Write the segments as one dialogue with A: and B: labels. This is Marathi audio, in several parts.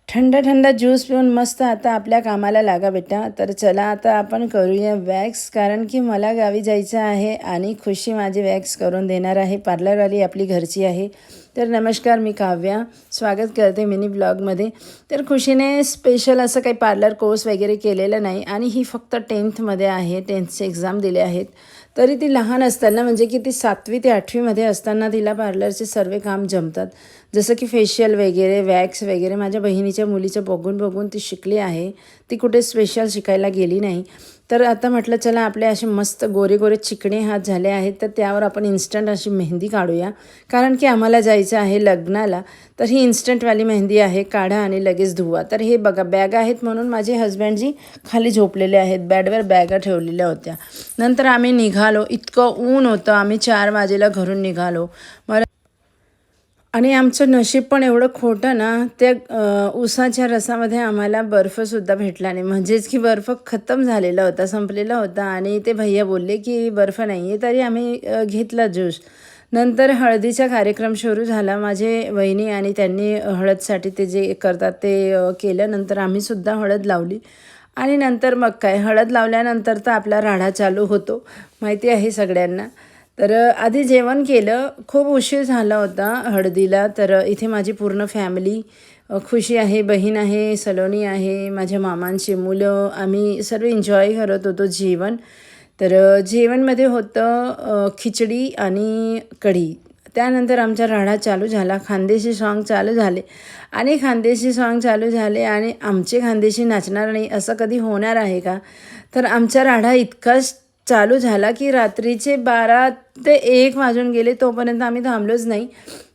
A: थंड थंड ज्यूस पिऊन मस्त आता आपल्या कामाला लागा बेटा. तर चला आता आपण करूया वॅक्स, कारण की मला गावी जायचं आहे आणि खुशी माझी वॅक्स करून देणार आहे. पार्लरवाली आपली घरची आहे. तर नमस्कार, मी काव्या स्वागत करते मिनी ब्लॉगमध्ये. तर खुशीने स्पेशल असं काही पार्लर कोर्स वगैरे केलेलं नाही आणि ही फक्त 10th आहे. 10thचे एक्झाम दिले आहेत. तरी ती लहान असताना, म्हणजे की ती 7वी ते 8वीमध्ये असताना तिला पार्लरचे सर्व काम जमतात. जसं की फेशियल वगैरे, वॅक्स वगैरे माझ्या बहिणीच्या मुलीचं बघून बघून ती शिकली आहे. ती कुठे स्पेशल शिकायला गेली नाही. तर आता म्हटलं चला, आपले असे मस्त गोरे गोरे चिकणे हात झाले आहेत, तर त्यावर आपण इन्स्टंट अशी मेहंदी काढूया. कारण की आम्हाला जायचं आहे लग्नाला. तर ही इन्स्टंटवाली मेहंदी आहे. काढा आणि लगेच धुवा. तर हे बघा, बॅग आहेत म्हणून माझे हजबंडजी खाली झोपलेले आहेत. बॅडवर बॅगा ठेवलेल्या होत्या. नंतर आम्ही निघालो. इतकं ऊन होतं. आम्ही 4 वाजेला घरून निघालो. आणि आमचं नशीब पण एवढं खोटं ना, त्या उसाच्या रसामध्ये आम्हाला बर्फसुद्धा भेटला नाही. म्हणजेच की बर्फ खतम झालेला होता, संपलेला होता. आणि ते भैया बोलले की बर्फ नाही आहे, तरी आम्ही घेतला ज्यूस. नंतर हळदीचा कार्यक्रम सुरू झाला. माझे वहिनी आणि त्यांनी हळदसाठी ते जे करतात ते केलं. नंतर आम्हीसुद्धा हळद लावली. आणि नंतर मग काय, हळद लावल्यानंतर तर आपला राडा चालू होतो, माहिती आहे सगळ्यांना. तर आधी जेवण केलं. खूप उशीर झाला होता हळदीला. तर इथे माझी पूर्ण फॅमिली, खुशी आहे, बहीण आहे, सलोनी आहे, माझ्या मामांची मुलं, आम्ही सर्व एन्जॉय करत होतो जेवण. तर जेवणमध्ये होतं खिचडी आणि कढी. त्यानंतर आमचा राडा चालू झाला. खानदेशी सॉन्ग चालू झाले आणि खानदेशी सॉन्ग चालू झाले आणि आमचे खानदेशी नाचणार नाही असं कधी होणार आहे का? तर आमचा राडा इतकाच चालू झाला की रात्रीचे 12 ते 1 वाजून गेले, तोपर्यंत आम्ही थांबलोच नाही.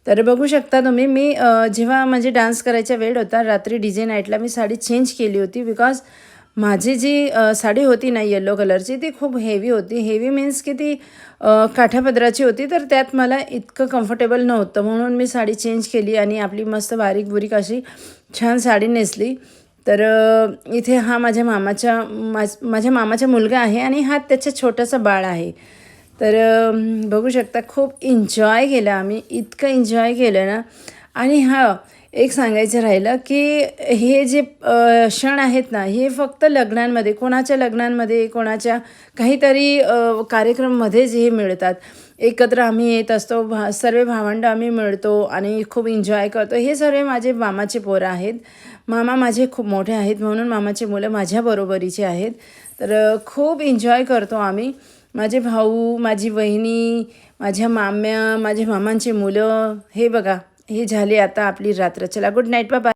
A: तर बघू शकता तुम्ही, मी जेव्हा म्हणजे डान्स करायचा वेळ होता रात्री DJ नाईटला, मी साडी चेंज केली होती. बिकॉज माझी जी साडी होती ना येलो कलरची, ती खूप हेवी होती. हेवी मीन्स की ती काठापदराची होती. तर त्यात मला इतकं कम्फर्टेबल नव्हतं, म्हणून मी साडी चेंज केली आणि आपली मस्त बारीक बुरीक अशी छान साडी नेसली. तर इथे हा माझ्या मामाचा मुलगा आहे आणि हा त्याचा छोटासा बाळ आहे. तर बघू शकता, खूप एन्जॉय केलं आम्ही. इतकं एन्जॉय केलं ना. आणि एक सांगायचं राहिलं की हे जे क्षण आहेत ना, हे फक्त लग्नांमध्ये, कोणाच्या लग्नांमध्ये, कोणाच्या काहीतरी कार्यक्रममध्येच हे मिळतात. एकत्र आम्ही येत असतो, सर्व भावंडं आम्ही मिळतो आणि खूप एन्जॉय करतो. हे सर्व माझे मामाचे पोरं आहेत. मामा माझे खूप मोठे आहेत, म्हणून मामाची मुलं माझ्या बरोबरीचे आहेत. तर खूप एन्जॉय करतो आम्ही. माझे भाऊ, माझी वहिनी, माझ्या माम्या, माझ्या मामांची मुलं. हे बघा, ही झाली आता आपली रात्र. चला, गुड नाईट, बाय बाय.